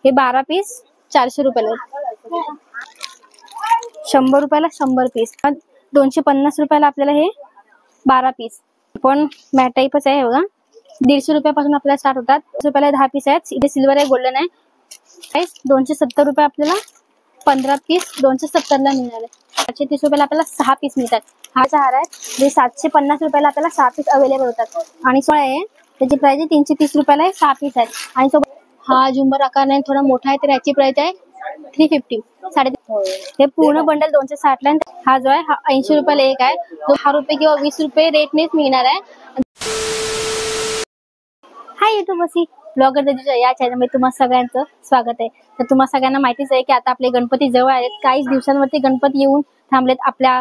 हे 12 पीस 400 रुपयाला. 100 रुपयाला 100 पीस. 250 रुपयाला आपल्याला हे 12 पीस. पण मॅट टाईपच आहे बघा. 150 रुपयापासून आपल्याला स्टार्ट होतात. 100 रुपयाला 10 पीस आहेत. इथे सिल्वर आहे, गोल्डन आहे. 270 रुपये आपल्याला 15 पीस 270 ला मिळणार आहे. 730 रुपयाला आपल्याला 6 पीस मिळतात. हा हार आहे जे 750 रुपयाला आपल्याला 6 पीस अवेलेबल होतात. आणि सोळा आहे त्याची प्राइस आहे 330 रुपयाला 6 पीस आहेत. आणि सोबत हा झुंबर आकारने थोडा मोठा आहे तर याची प्राइस आहे 350 हे पूर्ण बंडल 260 ला. हा जो आहे हा 80 रुपयाला एक आहे. 10 रुपये किंवा 20 रुपये रेटनेच मिळणार आहे. हाय युट्यूबर्सी ब्लॉगर दीदीच्या या चॅनलमध्ये तुम्हा सगळ्यांचं स्वागत आहे. तर तुम्हा सगळ्यांना माहितीच आहे की आता आपले गणपती जवळ आहेत. काही दिवसांवरती गणपती येऊन थांबलेत. आपल्या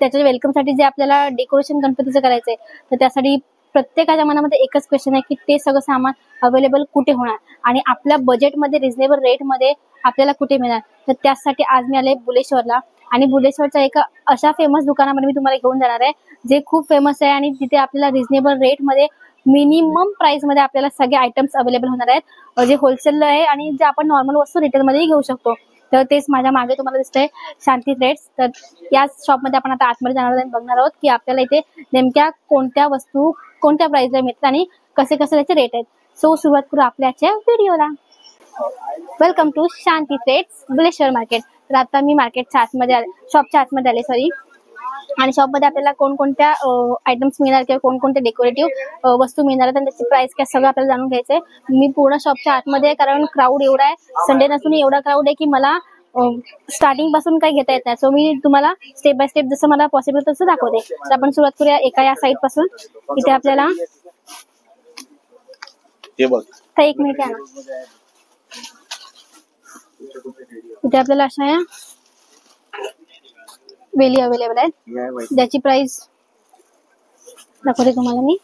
त्याच्या वेलकमसाठी जे आपल्याला डेकोरेशन गणपतीचं करायचंय तर त्यासाठी प्रत्येकाच्या मनामध्ये एकच क्वेश्चन आहे की ते सगळं सामान अवेलेबल कुठे होणार आणि आपल्या बजेटमध्ये रिझनेबल रेटमध्ये आपल्याला कुठे मिळणार. तर त्यासाठी आज मी आले बुलेश्वरला. आणि बुलेश्वरच्या एका अशा फेमस दुकानामध्ये मी तुम्हाला घेऊन जाणार आहे जे खूप फेमस आहे आणि तिथे आपल्याला रिझनेबल रेटमध्ये मिनिमम प्राइस मध्ये आपल्याला सगळे आयटम्स अवेलेबल होणार आहेत. जे होलसेल आहे आणि जे आपण नॉर्मल वस्तू रिटेलमध्येही घेऊ शकतो. तर तेच माझ्या मागे तुम्हाला दिसतंय शांती थ्रेड्स. तर याच शॉपमध्ये आपण आता आतमध्ये जाणार आणि बघणार आहोत की आपल्याला इथे नेमक्या कोणत्या वस्तू कोणत्या प्राइसला मिळतात आणि कसे कसे त्याचे रेट आहेत. सो सुरुवात करू आपल्या आजच्या व्हिडिओला. Welcome to Shanti Threads Bhuleshwar market. तर आता मी मार्केटच्या आतमध्ये आले, शॉपच्या आतमध्ये आले सॉरी. आणि शॉपमध्ये आपल्याला कोणकोणत्या आयटम्स मिळणार किंवा कोणकोणते डेकोरेटिव्ह वस्तू मिळणार आहेत आणि त्याची प्राइस काय सगळं आपल्याला जाणून घ्यायचंय. मी पूर्ण शॉपच्या आतमध्ये आहे कारण क्राऊड एवढा आहे. संडे नसून एवढा क्राऊड आहे की मला स्टार्टिंग पासून काही घेता येत नाही. सो मी तुम्हाला स्टेप बाय स्टेप जसं मला पॉसिबल तसं दाखवते. तर आपण सुरुवात करूया एका या साईड पासून. इथे आपल्याला तर एक मिनिट आहे ना. इथे आपल्याला अशा या वेली अवेलेबल आहेत ज्याची प्राइस दाखवते तुम्हाला मी.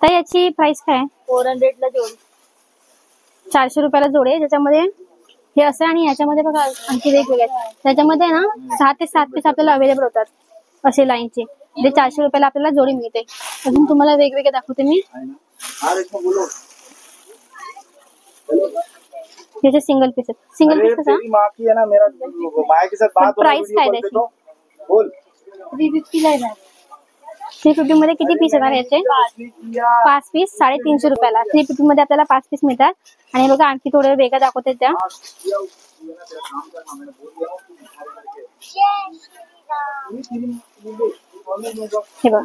तर याची प्राइस काय आहे? 400 ला जोडी. 400 रुपयाला जोडी. ज्याच्यामध्ये हे असं आणि याच्यामध्ये बघा आणखी वेगवेगळे आहेत. त्याच्यामध्ये ना 6 ते 7 पीस आपल्याला अवेलेबल होतात असे लाईनचे. जे 400 रुपयाला आपल्याला जोडी मिळते. अजून तुम्हाला वेगवेगळे दाखवते मी. याचे सिंगल पीस आहेत. सिंगल पीस कसा प्राइस काय त्याची? 350 ला. 350 मध्ये किती पीस येणार याचे? 5 पीस 350 रुपयाला. 350 मध्ये आपल्याला 5 पीस मिळतात. आणि बघा आणखी थोडे वेगळं दाखवते त्या. हे बघा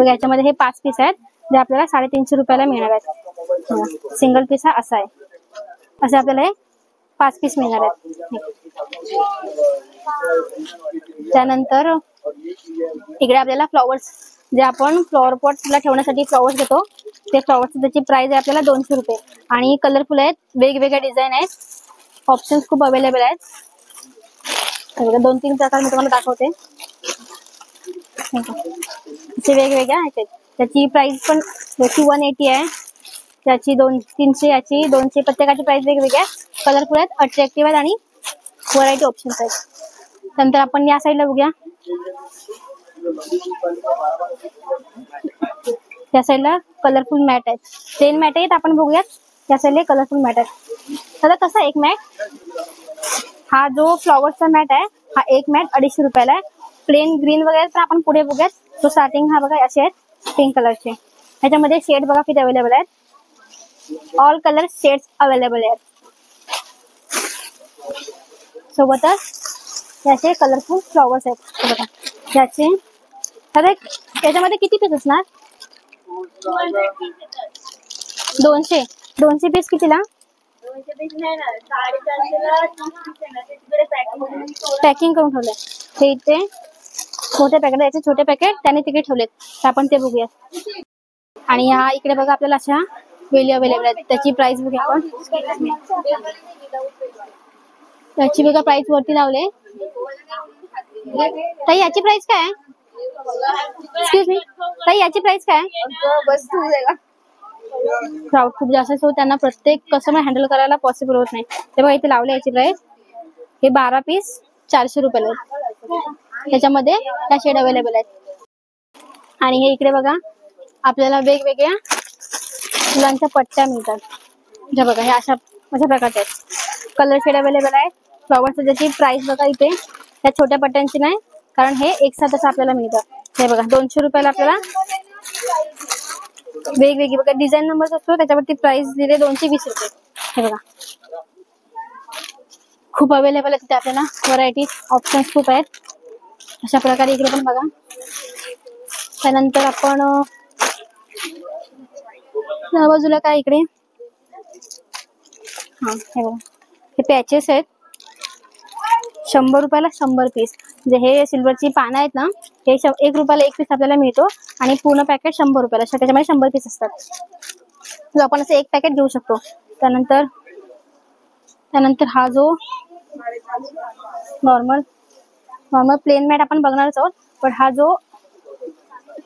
याच्यामध्ये हे 5 पीस आहेत जे आपल्याला 350 रुपयाला मिळणार आहेत. सिंगल पीस हा असा आहे. असे आपल्याला हे 5 पीस मिळणार आहेत. त्यानंतर इकडे आपल्याला फ्लॉवर्स जे आपण फ्लॉवर पॉटला ठेवण्यासाठी फ्लॉवर्स घेतो ते फ्लॉवर्स त्याची प्राइस आहे आपल्याला 200 रुपये. आणि कलरफुल आहेत, वेगवेगळ्या डिझाईन आहेत, ऑप्शन्स खूप अवेलेबल आहेत. 2-3 प्रकार मी तुम्हाला दाखवते. असे वेगवेगळ्या आहेत. त्याची प्राइस पण याची 180 आहे, याची 300, याची 200. प्रत्येकाची प्राइस वेगवेगळी आहे. कलरफुल आहेत, अट्रॅक्टिव्ह आहेत आणि व्हरायटी ऑप्शन्स आहेत. नंतर आपण या साईडला बघूया. त्या साईडला कलरफुल मॅट आहेत. प्लेन मॅट आहेत आपण बघूयात. त्या साईडला कलरफुल मॅट आहेत. तर कसा एक मॅट हा जो फ्लॉवर्सचा मॅट आहे हा एक मॅट 250 रुपयाला आहे. प्लेन ग्रीन वगैरे तर आपण पुढे बघूयात. तो स्टार्टिंग हा बघा असे आहेत पिंक कलरचे. ह्याच्यामध्ये शेड बघा किती अवेलेबल आहेत. ऑल कलर शेड्स अवेलेबल आहेत. सोबतच याचे कलरफुल फ्लॉवर्स आहेत बघा. याचे तर याच्यामध्ये किती पीस असणार? 200 पीस कितीला? पॅकिंग करून ठेवलंय. हे इथे छोटे पॅकेट, याचे छोटे पॅकेट त्याने तिकडे ठेवलेत. तर आपण ते बघूया. आणि ह्या इकडे बघा आपल्याला अशा वेली अवेलेबल आहेत. त्याची प्राइस बघूया आपण. त्याची बघा प्राइस वरती लावले. ताई याची प्राइस काय आहे? एक्सक्यूज मी ताई याची प्राइस काय आहे? क्राऊड खूप जास्त असतो त्यांना प्रत्येक कस्टमर हँडल करायला पॉसिबल होत नाही. ते बघा इथे लावले याची प्राइस. हे 12 पीस 400 रुपयाला आहेत. त्याच्यामध्ये त्या शेड अवेलेबल आहेत. आणि हे इकडे बघा आपल्याला वेगवेगळ्या फुलांच्या पट्ट्या मिळतात. जे बघा हे अशा प्रकारचे आहेत. कलर शेड अवेलेबल आहे. फ्लॉवर्स ज्याची प्राइस बघा इथे त्या छोट्या पट्ट्यांची नाही, कारण हे एक साथच आपल्याला मिळतं. हे बघा 200 रुपयाला आपल्याला वेगवेगळी बघा डिझाईन नंबर असतो, त्याच्यावरती प्राइस दिले 220 रुपये. हे बघा खूप अवेलेबल आहे तिथे आपल्याला व्हरायटी, ऑप्शन्स खूप आहेत. अशा प्रकारे इकडे पण बघा. त्यानंतर आपण या बाजूला काय इकडे हे बघा हे पॅचेस आहेत. 100 रुपयाला 100 पीस. म्हणजे हे सिल्वरची पानं आहेत ना, हे 1 रुपयाला 1 पीस आपल्याला मिळतो आणि पूर्ण पॅकेट 100 रुपयाला. त्याच्यामध्ये 100 पीस असतात. जो आपण असं एक पॅकेट घेऊ शकतो. त्यानंतर हा जो नॉर्मल प्लेन मॅट आपण बघणारच आहोत, पण हा जो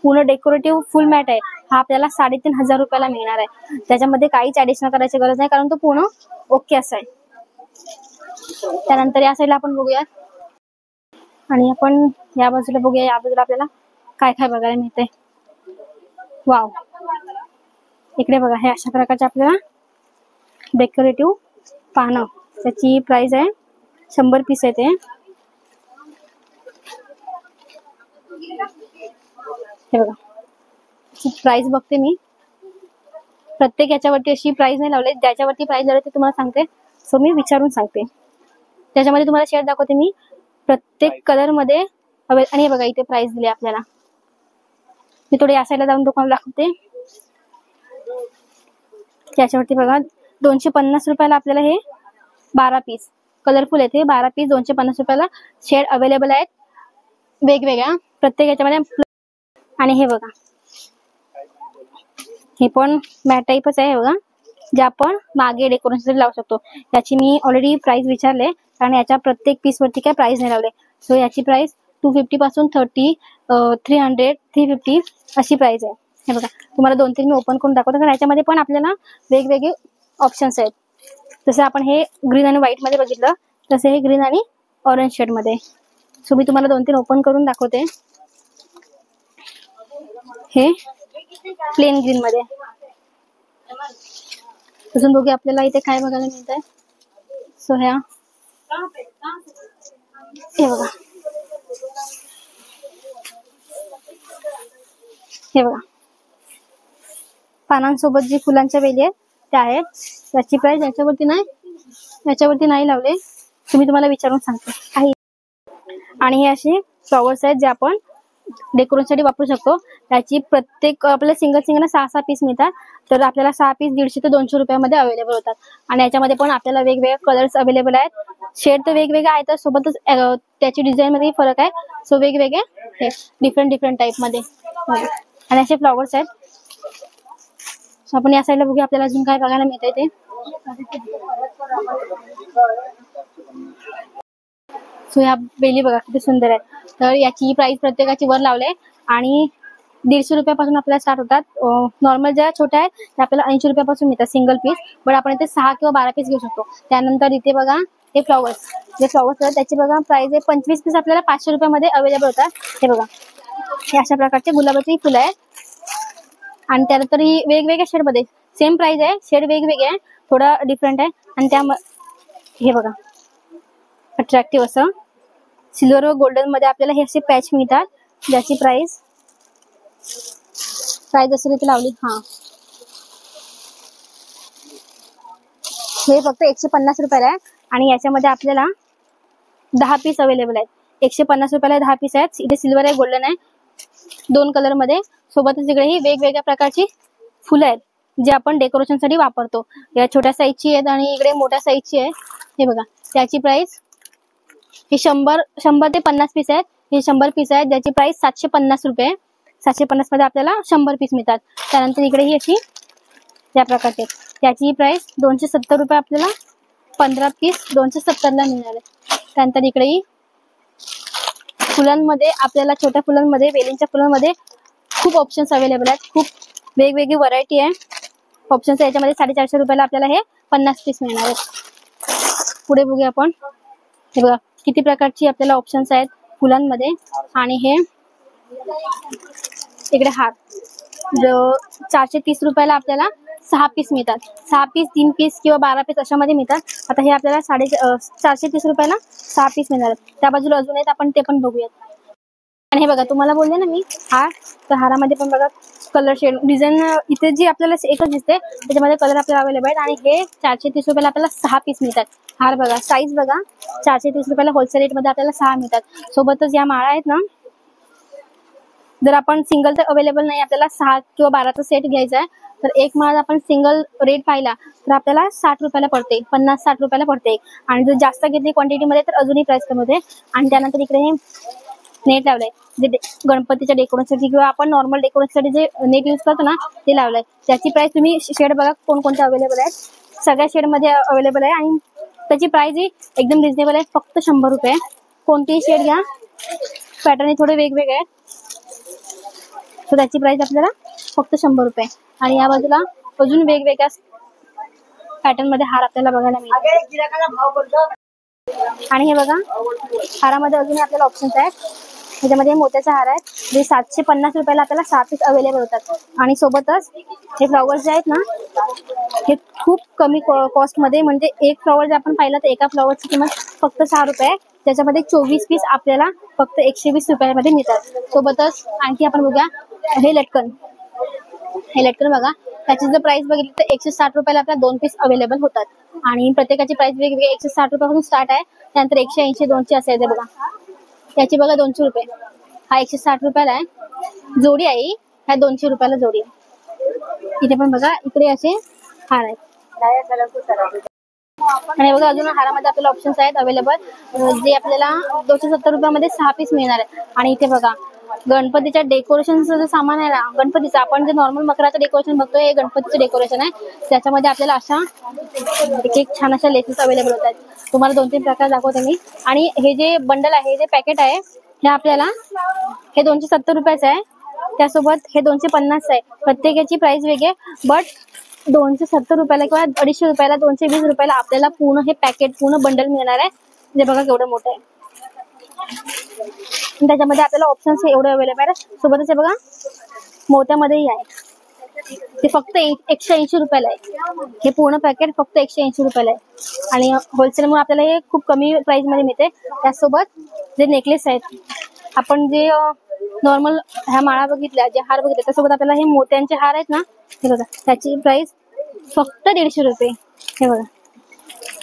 पूर्ण डेकोरेटिव्ह फुल मॅट आहे हा आपल्याला 3,500 रुपयाला मिळणार आहे. त्याच्यामध्ये काहीच ऍडिशनल करायची गरज नाही, कारण तो पूर्ण ओके असा आहे. त्यानंतर या साईडला आपण बघूया आणि आपण या बाजूला बघूया. या बाजूला आपल्याला काय काय बघायला मिळते. वाव, इकडे बघा हे अशा प्रकारचे आपल्याला डेकोरेटिव्ह पानं. त्याची प्राइस आहे 100 पीस आहे ते. हे बघा प्राइस बघते मी. प्रत्येक याच्यावरती अशी प्राइस नाही लावली, ज्याच्यावरती प्राइस लावली ते तुम्हाला सांगते. सो मी विचारून सांगते. त्याच्यामध्ये तुम्हाला शेड दाखवते मी प्रत्येक कलर मध्ये. आणि हे बघा इथे प्राइस दिली आपल्याला. मी थोडे या साईडला जाऊन दुकान दाखवते. त्याच्यावरती बघा 250 रुपयाला आपल्याला हे 12 पीस कलरफुल आहेत. हे 12 पीस 250 रुपयाला. शेड अवेलेबल आहेत वेगवेगळ्या प्रत्येक याच्यामध्ये. आणि हे बघा हे पण मॅट टाईपच आहे. हे बघा जे आपण मागे डेकोरेशन लावू शकतो. याची मी ऑलरेडी प्राइस विचारले, कारण याच्या प्रत्येक पीस वरती काय प्राइस नाही लावले. सो याची प्राइस 250 पासून 30, 300, 350 अशी प्राइस आहे. हे बघा तुम्हाला 2-3 मी ओपन करून दाखवतो, कारण याच्यामध्ये पण आपल्याला वेगवेगळे ऑप्शन्स आहेत. जसं आपण हे ग्रीन आणि व्हाईट मध्ये बघितलं, तसे हे ग्रीन आणि ऑरेंज शेड मध्ये. सो मी तुम्हाला 2-3 ओपन करून दाखवते. हे प्लेन ग्रीन मध्ये. अजून बघूया आपल्याला इथे काय बघायला मिळत आहे. सो ह्या हे बघा पानांसोबत जी फुलांच्या वेली आहेत त्या आहेत. त्याची प्राइस याच्यावरती नाही लावले, तुम्ही तुम्हाला विचारून सांगते आहे. आणि हे असे फ्लॉवर्स आहेत जे आपण डेकोरेशन साठी वापरू शकतो. त्याची प्रत्येक आपल्याला सिंगल 6 पीस मिळतात. तर आपल्याला 6 पीस 150 ते 200 रुपयामध्ये अवेलेबल होतात. आणि याच्यामध्ये पण आपल्याला वेगवेगळे कलर्स अवेलेबल आहेत. शेड तर वेगवेगळे आहेत, सोबतच त्याची डिझाईन मध्ये फरक आहे. सो वेगवेगळे हे डिफरंट टाइप मध्ये. आणि असे फ्लॉवर्स आहेत. सो आपण या साईडला बघूया आपल्याला अजून काय बघायला मिळतंय ते. सो ह्या वेली बघा किती सुंदर आहे. तर याची प्राइस प्रत्येकाची वर लावले आणि 150 रुपयापासून आपल्याला स्टार्ट होतात. नॉर्मल ज्या छोट्या आहेत त्या आपल्याला 80 रुपयापासून मिळतात सिंगल पीस. बट आपण इथे 6 किंवा 12 पीस घेऊ शकतो. त्यानंतर इथे बघा हे फ्लॉवर्स आहेत, त्याची बघा प्राइस आहे 25 पीस आपल्याला 500 रुपयामध्ये अवेलेबल होतात. हे बघा हे अशा प्रकारचे गुलाबाची फुलं आहेत. आणि त्यानंतर ही वेगवेगळ्या शेड मध्ये सेम प्राइस आहे, शेड वेगवेगळे आहे, थोडा डिफरंट आहे. आणि त्या हे बघा अट्रॅक्टिव्ह असं सिल्वर व गोल्डन मध्ये आपल्याला हे असे पॅच मिळतात, ज्याची प्राइस अशी रीती लावली. हे फक्त 150 रुपयाला आहे. आणि याच्यामध्ये आपल्याला 10 पीस अवेलेबल आहेत. 150 रुपयाला 10 पीस आहेत. इथे सिल्वर आहे, गोल्डन आहे, 2 कलर मध्ये. सोबतच इकडे ही वेगवेगळ्या प्रकारची फुलं आहेत जे आपण डेकोरेशन साठी वापरतो. या छोट्या साईजची आहेत आणि इकडे मोठ्या साईजची आहे. हे बघा त्याची प्राइस हे 100 ते 50 पीस आहेत. हे 100 पीस आहेत, ज्याची प्राइस 750 रुपये. 750 मध्ये आपल्याला 100 पीस मिळतात. त्यानंतर इकडे ही अशी या प्रकारचे, त्याची प्राइस 270 रुपये आपल्याला 15 पीस 270 ला मिळणार आहे. त्यानंतर इकडेही फुलांमध्ये आपल्याला छोट्या फुलांमध्ये, वेलींच्या फुलांमध्ये खूप ऑप्शन्स अवेलेबल आहेत. खूप वेगवेगळी व्हरायटी आहे ऑप्शन्स. याच्यामध्ये 450 रुपयाला आपल्याला हे 50 पीस मिळणार आहेत. पुढे बघूया आपण. हे बघा किती प्रकारची आपल्याला ऑप्शन्स आहेत फुलांमध्ये. आणि हे इकडे हार जो 430 रुपयाला आपल्याला 6 पीस मिळतात. 6 पीस, 3 पीस किंवा 12 पीस अशामध्ये मिळतात. आता हे आपल्याला 430 रुपयाला 6 पीस मिळणार आहेत. त्या बाजूला अजून आहेत, आपण ते पण बघूयात. आणि हे बघा, तुम्हाला बोलले ना मी हार, तर हारामध्ये पण बघा कलर शेड डिझाईन इथे जी आपल्याला एकच दिसते त्याच्यामध्ये कलर आपल्याला अवेलेबल आहेत. आणि हे 430 रुपयाला आपल्याला 6 पीस मिळतात. हार बघा, साईज बघा, 430 रुपयाला होलसेल रेट मध्ये आपल्याला 6 मिळतात. सोबतच या माळा आहेत ना, जर आपण सिंगल तर अवेलेबल नाही, आपल्याला 6 किंवा 12चा सेट घ्यायचा आहे, तर एक माळ आपण सिंगल रेट पाहिला तर आपल्याला 60 रुपयाला पडते, 50-60 रुपयाला पडते. आणि जर जास्त घेतली क्वांटिटीमध्ये तर अजूनही प्राइस कमी होते. आणि त्यानंतर इकडे हे नेट लावलंय, जे गणपतीच्या डेकोरेशनसाठी किंवा आपण नॉर्मल डेकोरेशनसाठी जे नेट यूज करतो ना ते लावलंय. त्याची प्राइस तुम्ही शेड बघा कोणकोणते अवेलेबल आहेत, सगळ्या शेडमध्ये अवेलेबल आहे. आणि त्याची प्राइस ही एकदम रिजनेबल आहे, फक्त 100 रुपये. कोणतेही शेड घ्या, पॅटर्न थोडे वेगवेगळे आहेत, तर त्याची प्राइस आपल्याला फक्त 100 रुपये. आणि या बाजूला अजून वेगवेगळ्या पॅटर्न मध्ये हार आपल्याला बघायला मिळतात. आणि हे बघा, हारामध्ये अजून आपल्याला ऑप्शन्स आहेत. ह्याच्यामध्ये मोत्याचे हार आहेत, जे 750 रुपयाला आपल्याला 6 पीस अवेलेबल होतात. आणि सोबतच हे फ्लॉवर्स जे आहेत ना, हे खूप कमी कॉस्ट मध्ये, म्हणजे एक फ्लॉवर जर आपण पाहिलं तर एका फ्लॉवरची किंमत फक्त 6 रुपये आहे. त्याच्यामध्ये 24 पीस आपल्याला फक्त 120 रुपयामध्ये मिळतात. सोबतच आणखी आपण बघूया हे लटकन. हे लटकन बघा, त्याची जर प्राइस बघितली तर 160 रुपयाला आपल्याला 2 पीस अवेलेबल होतात. आणि प्रत्येकाची प्राइस वेगवेगळी, 160 रुपयापासून स्टार्ट आहे, त्यानंतर 180, 200 असे आहे बघा. त्याची बघा 200 रुपये, हा 160 रुपयाला आहे. जोडी आहे, ह्या 200 रुपयाला जोडी आहे. इथे पण बघा, इकडे असे हार आहेत. आणि बघा अजून हारामध्ये आपल्याला ऑप्शन्स आहेत अवेलेबल, जे आपल्याला 270 रुपयामध्ये 6 पीस मिळणार आहे. आणि इथे बघा गणपतीच्या डेकोरेशनचं जे सामान आहे ना, गणपतीचं आपण जे नॉर्मल मकराचं डेकोरेशन बघतोय, हे गणपतीचं डेकोरेशन आहे. त्याच्यामध्ये आपल्याला अशा एक छान अशा लेसेस अवेलेबल होत आहेत. तुम्हाला 2-3 प्रकार दाखवते मी. आणि हे जे बंडल आहे, जे पॅकेट आहे, हे आपल्याला हे 270 रुपयाचं आहे. त्यासोबत हे 250 आहे. प्रत्येकाची प्राइस वेगळी आहे, बट 270 रुपयाला किंवा 250 रुपयाला, 220 रुपयाला आपल्याला पूर्ण हे पॅकेट, पूर्ण बंडल मिळणार आहे. जे बघा केवढं मोठं आहे. त्याच्यामध्ये आपल्याला ऑप्शन्स एवढे अवेलेबल आहे. सोबतच हे बघा मोत्यामध्येही आहे, ते फक्त 180 रुपयाला आहे. हे पूर्ण पॅकेट फक्त 180 रुपयाला आहे. आणि होलसेलमुळे आपल्याला हे खूप कमी प्राइस मध्ये मिळते. त्यासोबत जे नेकलेस आहेत, आपण जे नॉर्मल ह्या माळा बघितल्या, जे हार बघितले, त्यासोबत आपल्याला हे मोत्यांचे हार आहेत ना, हे बघा त्याची प्राइस फक्त 150 रुपये. हे बघा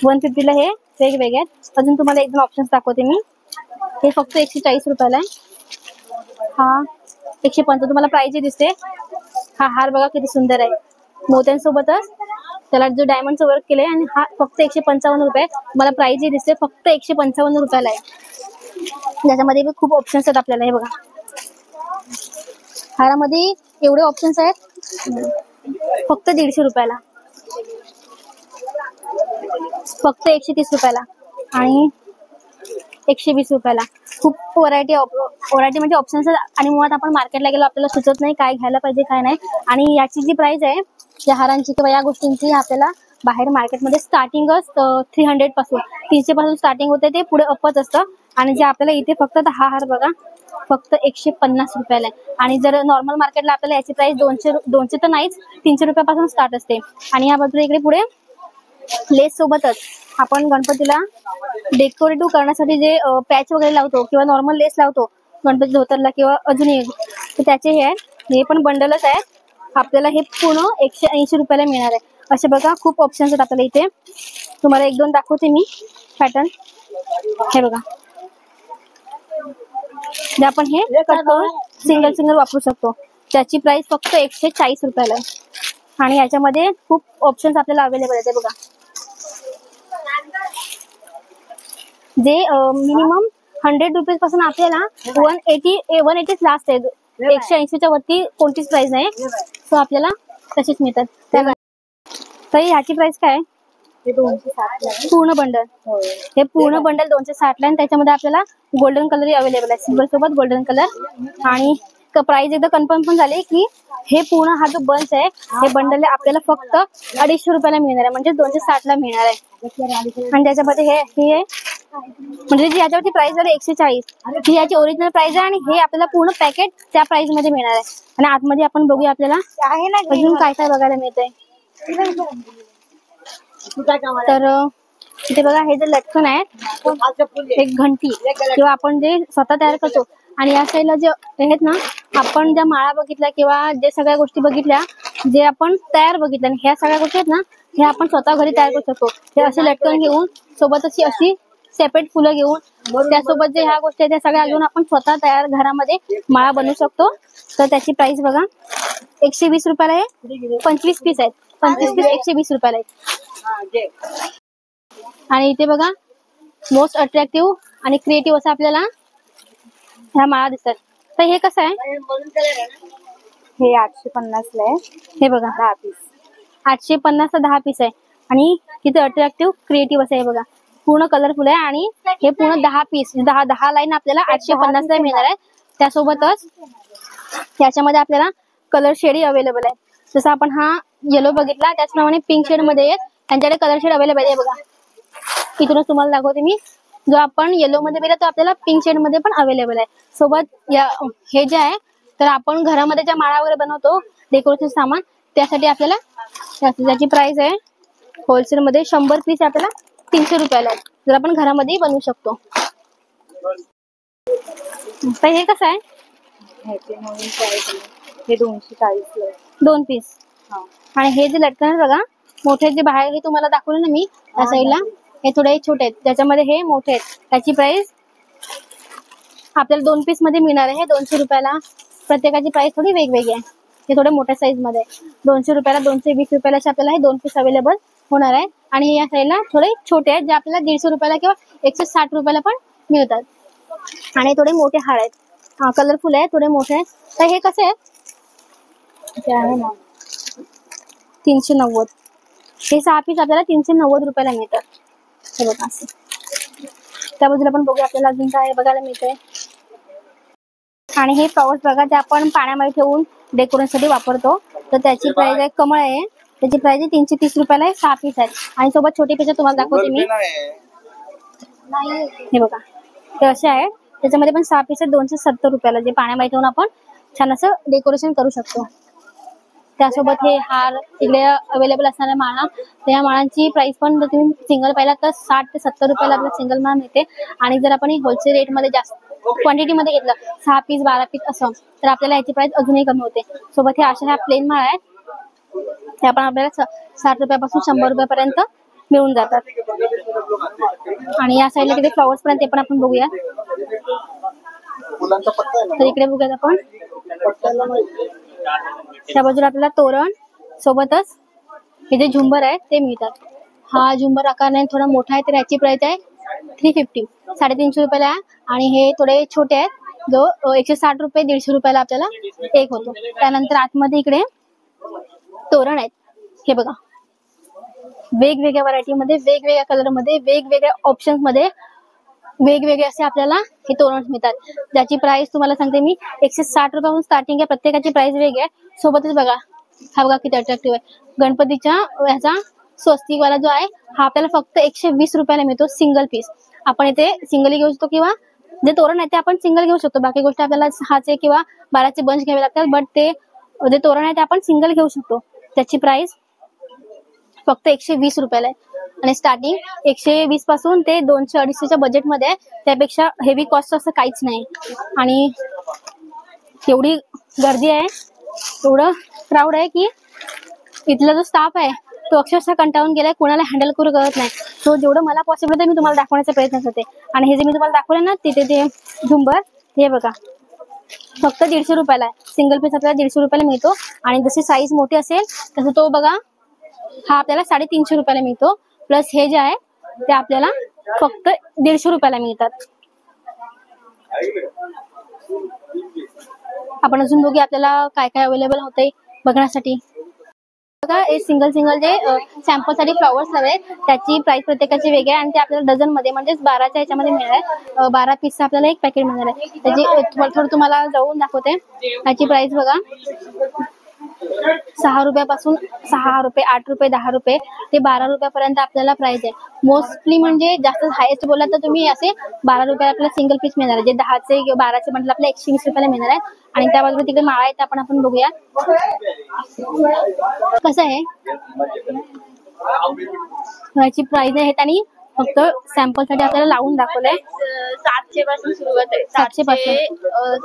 150 ला हे वेगवेगळे आहेत. अजून तुम्हाला एकदम ऑप्शन्स दाखवते मी. हे फक्त 140 रुपयाला आहे. हा 150 तुम्हाला प्राइस दिसते. हा हार बघा किती सुंदर आहे, मोत्यांसोबतच त्याला जो डायमंडचं वर्क केलंय. आणि हा फक्त 155 रुपये. मला प्राइस दिसते फक्त 155 रुपयाला आहे. त्याच्यामध्ये खूप ऑप्शन्स आहेत आपल्याला. हे बघा हारामध्ये एवढे ऑप्शन्स आहेत, फक्त 150 रुपयाला, फक्त 130 रुपयाला आणि 120 रुपयाला. खूप व्हरायटी म्हणजे ऑप्शन्स आहेत. आणि मुळात आपण मार्केटला गेलो आपल्याला सुचत नाही काय घ्यायला पाहिजे काय नाही. आणि याची जी प्राइस आहे या हारांची किंवा या गोष्टींची, आपल्याला बाहेर मार्केटमध्ये स्टार्टिंगच 300 पासून, 300 पासून स्टार्टिंग होते, ते पुढे अपच असतं. आणि जे आपल्याला इथे फक्त हा हार बघा फक्त 150 रुपयाला आहे. आणि जर नॉर्मल मार्केटला आपल्याला याची प्राइस 200 तर नाहीच, 300 रुपयापासून स्टार्ट असते. आणि या बाजूला इकडे पुढे लेस सोबतच आपण गणपतीला डेकोरेटिव्ह करण्यासाठी जे पॅच वगैरे लावतो किंवा नॉर्मल लेस लावतो गणपती धोतरला किंवा अजूनही, तर त्याचे हे आहे. हे पण बंडलच आहे. आपल्याला हे पूर्ण 180 रुपयाला मिळणार आहे. असे बघा खूप ऑप्शन्स आहेत आपल्याला इथे. तुम्हाला 1-2 दाखवते मी पॅटर्न. हे बघा, जे आपण हे सिंगल वापरू शकतो. त्याची प्राइस फक्त 140 रुपयाला आहे. आणि याच्यामध्ये खूप ऑप्शन्स आपल्याला अवेलेबल आहेत. बघा जे मिनिमम 100 रुपीज पासून आपल्याला 180 लास्ट आहे. 180च्या वरती कोणतीच प्राइस नाही, सो आपल्याला तशीच मिळतात. तर ह्याची प्राइस काय आहे? पूर्ण बंडल, हे पूर्ण बंडल 260 ला. आणि त्याच्यामध्ये आपल्याला गोल्डन कलर अवेलेबल आहे, सिल्वर सोबत गोल्डन कलर. आणि प्राइस एकदा कन्फर्म पण झाली की हे पूर्ण हा जो बंच आहे, हे बंडल आपल्याला फक्त 250 रुपयाला मिळणार आहे, म्हणजे 260 ला मिळणार आहे. आणि त्याच्यामध्ये हे म्हणजे जी याच्यावरती प्राइस झाली 140, ही याची ओरिजिनल प्राइस आहे. आणि हे आपल्याला पूर्ण पॅकेट त्या प्राइस मध्ये मिळणार आहे. आणि आतमध्ये आपण बघूया आपल्याला अजून काय काय बघायला मिळतंय. तर इथे बघा हे जे लटकन आहे एक घंटी किंवा आपण जे स्वतः तयार करतो, आणि या साईडला जे आहेत ना, आपण ज्या माळा बघितल्या किंवा जे सगळ्या गोष्टी बघितल्या जे आपण तयार बघितल्या, ह्या सगळ्या गोष्टी आहेत ना, हे आपण स्वतः घरी तयार करू शकतो. हे असे लटकन घेऊन सोबतच अशी सेपरेट फुलं घेऊन त्यासोबत जे ह्या गोष्टी आहेत त्या सगळ्या घेऊन आपण स्वतः तयार घरामध्ये माळा बनवू शकतो. तर त्याची प्राइस बघा 120 रुपयाला आहे. 25 पीस आहेत. 25 पीस 120 रुपयाला आहेत. आणि इथे बघा मोस्ट अट्रॅक्टिव्ह आणि क्रिएटिव्ह असं आपल्याला ह्या माळा दिसतात. तर हे कसं आहे? हे 850 ला आहे. हे बघा 10 पीस. 850 ला 10 पीस आहे. आणि किती अट्रॅक्टिव्ह क्रिएटिव्ह असं आहे बघा. पूर्ण कलरफुल आहे आणि हे पूर्ण 10 पीस 10 लाईन आपल्याला 850 ला मिळणार आहे. त्यासोबतच त्याच्यामध्ये आपल्याला कलर शेड अवेलेबल आहे. जसं आपण हा येलो बघितला त्याचप्रमाणे पिंक शेड मध्ये आहेत. त्यांच्याकडे कलर शेड अवेलेबल आहे बघा. इथूनच तुम्हाला दाखवते मी. जो आपण येलो मध्ये बघितला तो आपल्याला पिंक शेड मध्ये पण अवेलेबल आहे. सोबत हे जे आहे तर आपण घरामध्ये ज्या माळा वगैरे बनवतो डेकोरेशन सामान त्यासाठी आपल्याला त्याची प्राइस आहे होलसेल मध्ये 100 पीस आपल्याला 300 रुपयाला आहे. जर आपण घरामध्ये बनवू शकतो. तर हे कसं आहे? हे 240 ला आहे. 2 पीस. आणि हे जे लटकन आहे बघा मोठे जे बाहेर हे तुम्हाला दाखवलं ना मी त्या साईडला, हे थोडे छोटे आहेत त्याच्यामध्ये हे मोठे आहेत. त्याची प्राइस आपल्याला 2 पीस मध्ये मिळणार आहे 200 रुपयाला. प्रत्येकाची प्राइस थोडी वेगवेगळी आहे. हे थोडे मोठ्या साईज मध्ये 200 रुपयाला 220 रुपयाला आपल्याला हे 2 पीस अवेलेबल होणार आहे. आणि या साईडला थोडे छोटे आहेत जे आपल्याला 150 रुपयाला किंवा 160 रुपयाला पण मिळतात. आणि थोडे मोठे हार आहेत. हा कलरफुल आहे थोडे मोठे आहेत. तर हे कसे आहेत? ते आहे ना 390. हे 6 पीस आपल्याला 390 रुपयाला मिळतात. हे बघा असं. त्या बाजूला पण बघूया आपल्याला अजून काय बघायला मिळतंय. आणि हे फ्लॉवर्स बघा जे आपण पाण्यामध्ये ठेवून डेकोरेशनसाठी वापरतो. तर त्याची प्राइस आहे कमळ आहे. त्याची प्राइस आहे 330 रुपयाला 6 पीस आहेत. आणि सोबत छोटे पीस तुम्हाला दाखवते मी. हे बघा हे असे आहे. त्याच्यामध्ये पण 6 पीस आहेत 270 रुपयाला जे पाण्यामध्ये ठेवून आपण छान असं डेकोरेशन करू शकतो. त्यासोबत हे हार इकडे अवेलेबल असणाऱ्या माळा, त्या माळांची प्राइस पण जर तुम्ही सिंगल पाहिला तर 60 ते 70 रुपयाला आपल्याला सिंगल माळ मिळते. आणि जर आपण होलसेल रेट मध्ये जास्त क्वांटिटी मध्ये घेतलं 6 पीस 12 पीस असं तर आपल्याला याची प्राइस अजूनही कमी होते. सोबत हे अशा ह्या प्लेन माळा आहेत त्या पण आपल्याला 60 रुपयापासून 100 रुपयापर्यंत मिळून जातात. आणि या साईडला तिथे फ्लॉवर्स पर्यंत ते पण आपण बघूया. तर इकडे बघूयात आपण. त्या बाजूला आपल्याला तोरण सोबतच हे जे झुंबर आहे ते मिळतात. हा झुंबर आकारने थोडा मोठा आहे तर याची प्राइस आहे 350 350 रुपयाला आहे. आणि हे थोडे छोटे आहेत जो 160 रुपये 150 रुपयाला आपल्याला एक होतो. त्यानंतर आतमध्ये इकडे तोरण आहेत. हे बघा वेगवेगळ्या व्हरायटी मध्ये वेगवेगळ्या कलर मध्ये वेगवेगळ्या ऑप्शन्स मध्ये वेगवेगळे असे आपल्याला हे तोरण मिळतात. ज्याची प्राइस तुम्हाला सांगते मी 160 रुपयापासून स्टार्टिंग आहे. प्रत्येकाची प्राइस वेगळी आहे. सोबतच बघा हा बघा किती अट्रॅक्टिव्ह आहे. गणपतीच्या ह्याचा स्वस्तिक वाला जो आहे हा आपल्याला फक्त 120 रुपयाला मिळतो सिंगल पीस. आपण इथे सिंगल घेऊ शकतो किंवा जे तोरण आहे ते आपण सिंगल घेऊ शकतो. बाकी गोष्टी आपल्याला 6चे किंवा 12चे बंच घ्यावे लागतात. बट ते जे तोरण आहे ते आपण सिंगल घेऊ शकतो. त्याची प्राइस फक्त 120 रुपयाला आहे. आणि स्टार्टिंग 120 पासून ते 200-250च्या बजेट मध्ये आहे. त्यापेक्षा हेवी कॉस्ट असं काहीच नाही. आणि एवढी गर्दी आहे एवढं क्राऊड आहे की इथला जो स्टाफ आहे तो अक्षरशः कंटाळून गेलाय. कोणाला हँडल करू कळत नाही. तो जेवढं मला पॉसिबल आहे मी तुम्हाला दाखवण्याचा प्रयत्न करते. आणि हे जे मी तुम्हाला दाखवले ना तिथे ते झुंबर हे बघा फक्त 150 रुपयाला आहे. सिंगल पीस आपल्याला 150 रुपयाला मिळतो. आणि जशी साईज मोठी असेल तसं तो बघा हा आपल्याला 350 रुपयाला मिळतो. प्लस हे जे आहे ते आपल्याला फक्त 150 रुपयाला मिळतात. आपण अजून बघूया आपल्याला काय काय अवेलेबल होतंय बघण्यासाठी. बघा हे सिंगल जे सॅम्पल साठी फ्लॉवर्स हवे त्याची प्राइस प्रत्येकाची वेगळी आहे. आणि ते आपल्याला डझन मध्ये म्हणजे 12च्या ह्याच्यामध्ये मिळणार आहे. 12 पीस आपल्याला एक पॅकेट मिळणार आहे. त्याची थोडं तुम्हाला जाऊन दाखवते. त्याची प्राइस बघा ₹6 ₹6, ₹8, ₹10 ते ₹12 आपल्याला प्राइस आहे. मोस्टली म्हणजे जास्त हायेस्ट बोलला तर तुम्ही असे ₹12 आपल्याला सिंगल पीस मिळणार आहे. जे 10चे किंवा 12चे म्हटलं आपल्याला ₹120 मिळणार आहे. आणि त्या बाजूला तिकडे माळा आहेत आपण बघूया कसं आहे. याची प्राइस आहे आणि फक्त सॅम्पल साठी आपल्याला लावून दाखवलंय. 700 पासून सुरुवात आहे. 700 पासून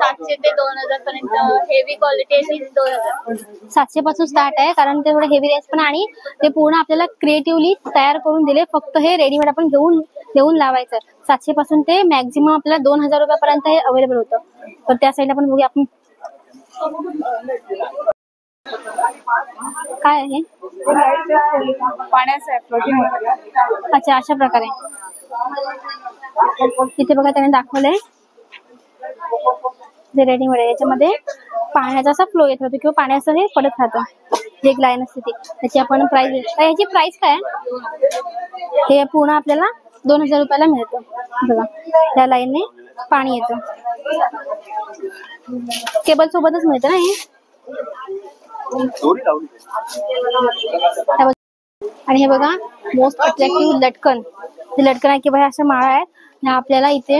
700 ते 2000 पर्यंत हेवी क्वालिटी आहे 2000. 700 पासून स्टार्ट आहे कारण ते थोडं हेवी रेंज पण आणि ते पूर्ण आपल्याला क्रिएटिव्हली तयार करून दिले. फक्त हे रेडीमेड आपण घेऊन लावायचं. 700 पासून ते मॅक्झिमम आपल्याला ₹2000 पर्यंत हे अवेलेबल होतं. तर त्या साईडला पण बघूया आपण काय आहे. पाण्याचं आहे. अच्छा, अशा प्रकारे इथे बघा त्याने दाखवलंय जे रेडीमेड आहे. याच्यामध्ये पाण्याचा असा फ्लो येत राहतो किंवा पाण्याचं हे पडत राहतं. जे एक लाईन असते ती त्याची आपण प्राइस. याची प्राइस काय आहे. हे पूर्ण आपल्याला ₹2000 मिळतं. बघा त्या लाईनने पाणी येतं. केबल सोबतच मिळतं ना हे. आणि हे बघा मोस्ट अट्रॅक्टिव्ह लटकन. ते लटकन आहे की बघा अशा माळा आहेत. ह्या आपल्याला इथे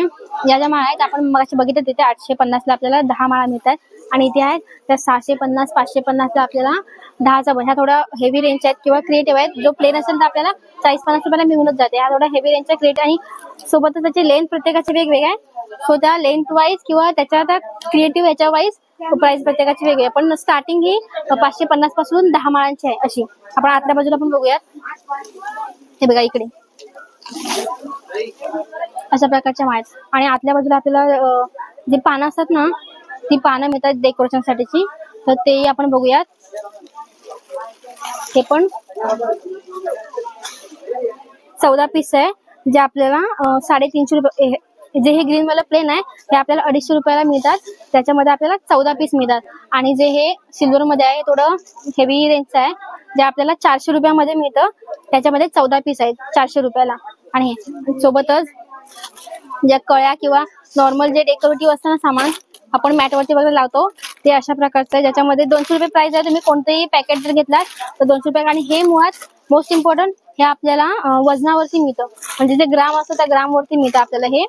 या ज्या माळा आहेत आपण मगाशी बघितलं तिथे 850 ला आपल्याला 10 माळा मिळतात. आणि इथे आहेत त्या 650 550 ला आपल्याला 10चा ह्या थोडा हेवी रेंज आहेत किंवा क्रिएटिव्ह आहेत. जो प्लेन असेल तर आपल्याला 40-50 मिळूनच जाते. हा थोडा हेवी रेंजचा क्रिएट आणि सोबतच त्याची लेंथ प्रत्येकाची वेगवेगळी आहे. सो त्या लेंथ वाईज किंवा त्याच्या त्या क्रिएटिव्ह याच्या वाईज प्राइस प्रत्येकाची वेगळी आहे. पण स्टार्टिंग ही 550 पासून 10 माळांची आहे अशी. आपण आतल्या बाजूला पण बघूयात. हे बघा इकडे अशा प्रकारच्या माळा आहेत. आणि आतल्या बाजूला आपल्याला जे पानं असतात ना ती पानं मिळतात डेकोरेशन साठीची. तर ते आपण बघूयात. हे पण 14 पीस आहे जे आपल्याला ₹350. जे हे ग्रीन वाला प्लेन आहे हे आपल्याला ₹250 मिळतात. त्याच्यामध्ये आपल्याला 14 पीस मिळतात. आणि जे हे सिल्वर मध्ये आहे थोडं हेवी रेंजचं आहे जे आपल्याला ₹400 मध्ये मिळतं. त्याच्यामध्ये 14 पीस आहेत ₹400. आणि सोबतच ज्या कळ्या किंवा नॉर्मल जे डेकोरेटिव्ह असतं ना सामान आपण मॅट वरती वगैरे लावतो ते अशा प्रकारचं आहे ज्याच्यामध्ये ₹200 प्राइस आहे. तुम्ही कोणतेही पॅकेट जर घेतलात तर ₹200. आणि हे मुळात मोस्ट इम्पॉर्टंट हे आपल्याला वजनावरती मिळतं. म्हणजे जे ग्राम असतं त्या ग्राम वरती मिळतं आपल्याला हे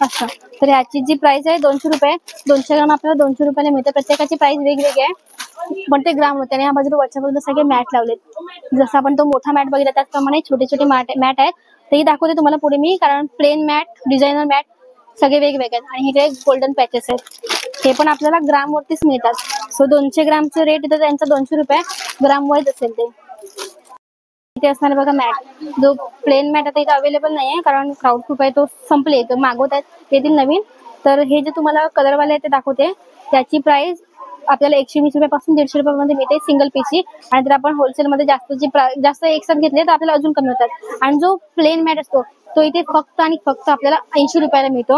असं. तर ह्याची जी प्राइस आहे ₹200. 200 ग्राम आपल्याला ₹200 मिळतं. प्रत्येकाची प्राइस वेगवेगळी आहे पण ते ग्राम होते. आणि ह्या बाजूला वरच्या बाजूला सगळे मॅट लावलेत. जसं आपण तो मोठा मॅट बघितला त्याचप्रमाणे छोटे छोटे मॅट आहेत. तेही दाखवते तुम्हाला पुढे मी कारण प्लेन मॅट डिझायनर मॅट सगळे वेगवेगळे आहेत. आणि हे गोल्डन पॅचेस आहेत. हे पण आपल्याला ग्राम वरतीच मिळतात. सो 200 ग्रामचं रेट येतं त्यांचा ₹200 ग्राम वाईज असेल ते. इथे असणार बघा मॅट. जो प्लेन मॅट आता इथे अवेलेबल नाहीये कारण क्राऊड खूप आहे. तो संपले तर मागवत आहेत येतील नवीन. तर हे जे तुम्हाला कलरवाले आहे ते दाखवते. त्याची प्राइस आपल्याला ₹120 पासून ₹150 मध्ये मिळते सिंगल पीसची. आणि जर आपण होलसेलमध्ये जास्त एक साथ घेतले तर आपल्याला अजून कमी होतात. आणि जो प्लेन मॅट असतो तो इथे फक्त आणि फक्त आपल्याला ₹80 मिळतो.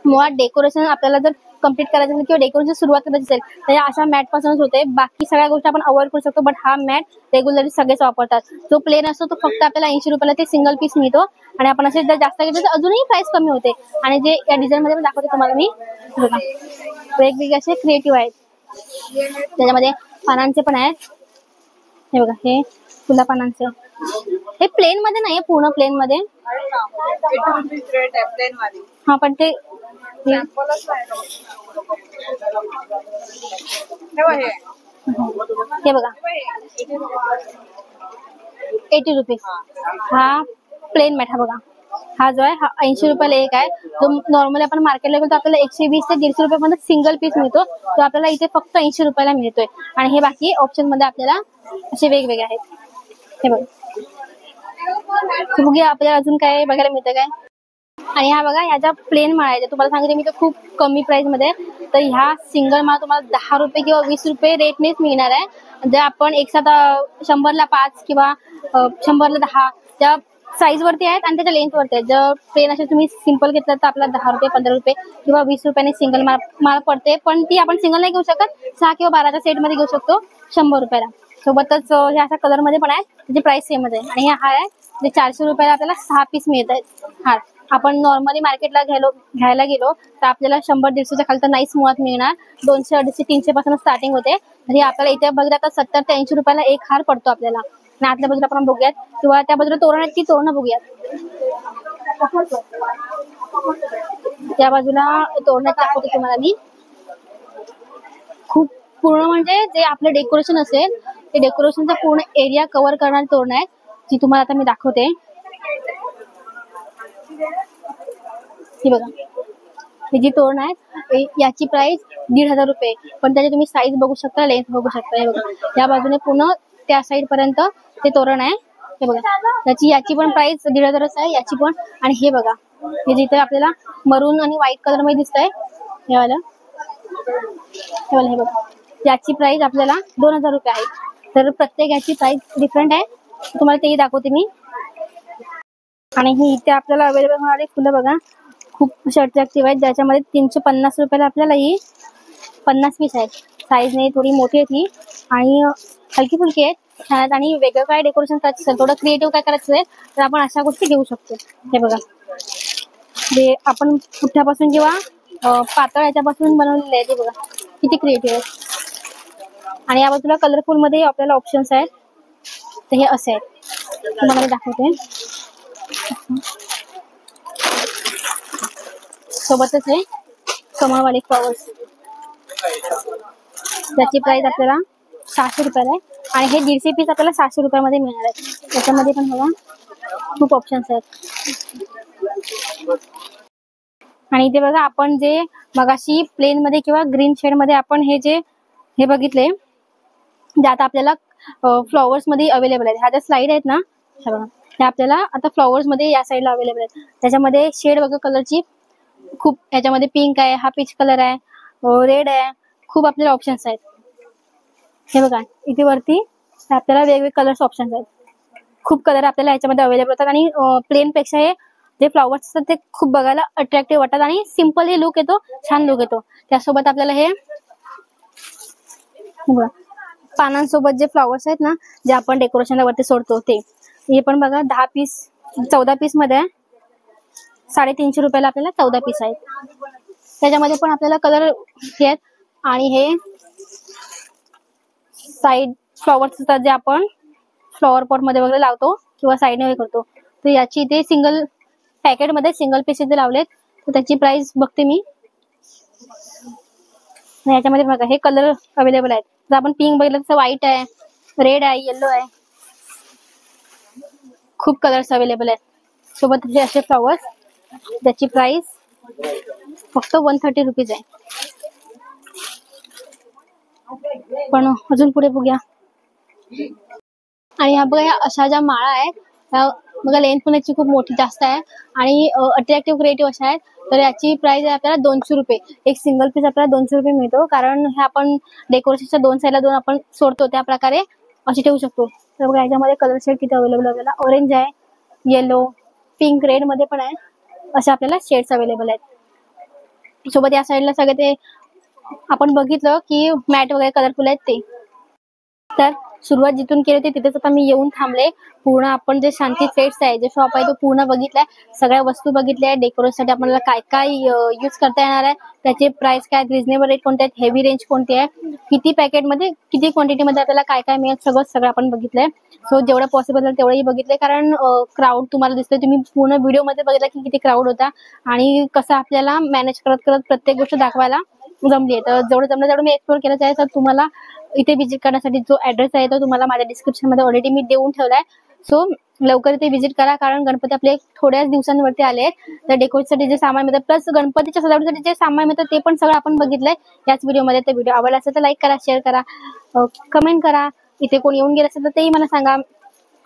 मुळात डेकोरेशन आपल्याला जर कम्प्लीट करायचं असेल किंवा डेकोरेशन सुरुवात करायची असेल तर या अशा मॅट पासूनच होते. बाकी सगळ्या गोष्टी आपण अवॉइड करू शकतो बट हा मॅट रेग्युलरली सगळेच वापरतात. जो प्लेन असतो तो फक्त आपल्याला ₹80 ते सिंगल पीस मिळतो. आणि आपण असे जर जास्त घेतले तर अजूनही प्राइस कमी होते. आणि जे या डिझाईन मध्ये दाखवते तुम्हाला मी बघा वेगवेगळे असे क्रिएटिव्ह आहेत. त्याच्यामध्ये पानांचे पण आहेत. हे बघा हे फुला पानांचे. हे प्लेन मध्ये नाहीये पूर्ण प्लेन मध्ये. हा पण ते हे बघा ₹80. हा प्लेन मॅट. हा बघा हा जो आहे हा ₹80 एक आहे. जो नॉर्मली आपण मार्केटला गेलो तर आपल्याला 120 ते ₹150 मध्ये सिंगल पीस मिळतो. तो आपल्याला इथे फक्त ₹80 मिळतोय. आणि हे बाकी ऑप्शन मध्ये आपल्याला असे वेगवेगळे आहेत. हे बघा बघूया आपल्याला अजून काय बघायला मिळतं काय. आणि ह्या बघा ह्या ज्या प्लेन माळा आहेत तुम्हाला सांगितले मी तर खूप कमी प्राइस मध्ये. तर ह्या सिंगल माळा तुम्हाला ₹10 किंवा ₹20 रेटनेच मिळणार आहे. जर आपण एक साथ 100 ला 5 किंवा 100 ला 10 त्या साईज वरती आहेत आणि त्याच्या लेंथ वरती आहेत. जर प्लेन असे तुम्ही सिंपल घेतलं तर आपल्याला ₹10 ₹15 किंवा ₹20 सिंगल माळ पडते. पण ती आपण सिंगल नाही घेऊ शकत. 6 किंवा 12च्या सेट मध्ये घेऊ शकतो ₹100. सोबतच ह्या अशा कलर मध्ये पण आहेत त्याची प्राइस सेमच आहे. आणि हा आहे जे ₹400 आपल्याला 6 पीस मिळत आहेत हार. आपण नॉर्मली मार्केटला घ्यायला गेलो तर आपल्याला 100-150च्या खाली तर नाहीच मुळात मिळणार. 200-250-300 पासून स्टार्टिंग होते. तर हे आपल्याला इथे बघितलं तर 70 ते 80 रुपयाला एक हार पडतो आपल्याला. आणि आतल्या बाजूला आपण बघूयात किंवा त्या बाजूला तोरण आहेत ती तोरणं बघूयात. त्या बाजूला तोरणं दाखवते तुम्हाला मी. खूप पूर्ण म्हणजे जे आपलं डेकोरेशन असेल ते डेकोरेशनचा पूर्ण एरिया कव्हर करणारी तोरणं आहेत, जी तुम्हाला आता मी दाखवते. ही बघा, ही जी तोरण आहेत याची प्राइस 1,500 रुपये. पण त्याची तुम्ही साईज बघू शकता, लेंथ बघू शकता. हे बघा, या बाजूने पूर्ण त्या साईड पर्यंत ते तोरण आहे. हे बघा, याची पण प्राइस 1,500 आहे, याची पण. आणि हे बघा, हे जिथे आपल्याला मरून आणि व्हाईट कलर मध्ये दिसतंय हे वाला, हे बघा, याची प्राइस आपल्याला 2,000 रुपये आहे. तर प्रत्येक याची प्राइस डिफरंट आहे, तुम्हाला तेही दाखवते मी. आणि ही इथे आपल्याला अवेलेबल होणारी फुलं बघा, खूप अट्रॅक्टिव्ह आहेत, ज्याच्यामध्ये 350 रुपयाला आपल्याला ही 50 पीस आहेत. साईजने थोडी मोठी आहे ती आणि हलकी फुलकी आहेत, छान आहेत. आणि वेगळं काय डेकोरेशन करायचं असेल, थोडं क्रिएटिव्ह काय करायचं असेल तर आपण अशा गोष्टी घेऊ शकतो. हे बघा, जे आपण पुठ्ठ्यापासून किंवा पातळ याच्यापासून बनवलेले आहे ते बघा, किती क्रिएटिव्ह आहे. आणि या बाजूला कलरफुल मध्ये आपल्याला ऑप्शन्स आहेत. तर हे असे आहेत, तुम्हाला मी दाखवते. सोबतच हे कमळवाले फ्लॉवर्स, त्याची प्राइस आपल्याला 600 रुपयाला आहे. आणि हे 150 पीस आपल्याला 600 रुपयामध्ये मिळणार आहे. त्याच्यामध्ये पण बघा खूप ऑप्शन्स आहेत. आणि इथे बघा, आपण जे मगाशी प्लेन मध्ये किंवा ग्रीन शेड मध्ये आपण हे बघितले, जे आता आपल्याला फ्लॉवर्स मध्ये अवेलेबल आहेत. ह्या ज्या स्लाइड आहेत ना, हे बघा, हे आपल्याला आता फ्लॉवर्स मध्ये या साईडला अवेलेबल आहेत. त्याच्यामध्ये शेड बघा कलरची खूप, याच्यामध्ये पिंक आहे, हा पीच कलर आहे, रेड आहे, खूप आपल्याला ऑप्शन्स आहेत. हे बघा, इथे वरती आपल्याला वेगवेगळे कलर्स ऑप्शन्स आहेत. खूप कलर आपल्याला याच्यामध्ये अवेलेबल होतात. आणि प्लेन पेक्षा हे जे फ्लॉवर्स असतात ते खूप बघायला अट्रॅक्टिव्ह वाटतात आणि सिम्पल हे लुक येतो, छान लुक येतो. त्यासोबत आपल्याला हे बघा, पानांसोबत जे फ्लॉवर्स आहेत ना, जे आपण डेकोरेशनला वरती सोडतो ते, हे पण बघा 10 पीस 14 पीस मध्ये आहे. 350 रुपयाला आपल्याला 14 पीस आहेत. त्याच्यामध्ये पण आपल्याला कलर हे आहेत. आणि हे साईड फ्लॉवर्स असतात, जे आपण फ्लॉवर पॉट मध्ये वगैरे लावतो किंवा साईडने करतो. तर याची इथे सिंगल पॅकेट मध्ये सिंगल पीस इथे लावलेत. तर त्याची प्राइस बघते मी. याच्यामध्ये बघा, हे कलर अवेलेबल आहेत. जर आपण पिंक बघितलं तर व्हाईट आहे, रेड आहे, येलो आहे, खूप कलर्स अवेलेबल आहेत. सोबत हे असे फ्लॉवर्स, त्याची प्राइस फक्त 130 रुपीज आहे. पण अजून पुढे बघूया. आणि ह्या बघा, अशा ज्या माळा आहेत त्या बघा, लेंथ पण याची खूप मोठी जास्त आहे आणि अट्रॅक्टिव्ह क्रिएटिव्ह अशा आहेत. तर याची प्राइस आहे आपल्याला 200 रुपये. एक सिंगल पीस आपल्याला 200 रुपये मिळतो, कारण हे आपण डेकोरेशनच्या दोन साईडला दोन आपण सोडतो त्या प्रकारे अशी ठेवू शकतो. तर बघा, याच्यामध्ये कलर शेड किती अवेलेबल आहे आपल्याला. ऑरेंज आहे, येलो, पिंक, रेड मध्ये पण आहे. असे आपल्याला शेड्स अवेलेबल आहेत. सोबत या साईडला सगळे ते आपण बघितलं की मॅट वगैरे कलरफुल आहेत ते. तर सुरुवात जिथून केली होती तिथेच आता मी येऊन थांबले. पूर्ण आपण जे शांती फेट्स आहे, जे शॉप आहे तो पूर्ण बघितलाय, सगळ्या वस्तू बघितल्या. डेकोरेशनसाठी आपल्याला काय काय यूज करता येणार आहे, त्याचे प्राइस काय, रिजनेबल रेट कोणते आहेत, हेवी रेंज कोणती आहे, किती पॅकेटमध्ये किती क्वांटिटीमध्ये आपल्याला काय काय मिळेल, सगळं आपण बघितलंय. सो जेवढं पॉसिबल आहे तेवढंही बघितलंय, कारण क्राऊड तुम्हाला दिसतोय, तुम्ही पूर्ण व्हिडिओ मध्ये बघितला की किती क्राऊड होता आणि कसं आपल्याला मॅनेज करत करत प्रत्येक गोष्ट दाखवायला जमली आहे. तर जेवढं जमलं तेवढं मी एक्सप्लोर केलं आहे. तर तुम्हाला इथे व्हिजिट करण्यासाठी जो ऍड्रेस आहे तो तुम्हाला माझ्या डिस्क्रिप्शन मध्ये ऑलरेडी मी देऊन ठेवलाय. सो लवकर इथे व्हिजिट करा, कारण गणपती आपले थोड्याच दिवसांवरती आले आहेत. तर डेकोरेशनसाठी जे सामान मिळतं प्लस गणपतीच्या सजावटीसाठी जे सामान मिळतं ते पण सगळं आपण बघितलंय याच व्हिडिओमध्ये. तर व्हिडिओ आवडला असेल तर लाईक करा, शेअर करा, कमेंट करा. इथे कोण येऊन गेलं असेल तर तेही मला सांगा,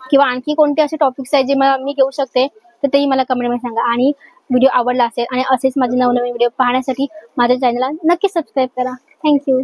किंवा आणखी कोणते असे टॉपिक्स आहेत जे मी घेऊ शकते तर तेही मला कमेंटमध्ये सांगा. आणि व्हिडिओ आवडला असेल आणि असेच माझे नवनवीन व्हिडिओ पाहण्यासाठी माझ्या चॅनलला नक्की सबस्क्राईब करा. थँक्यू.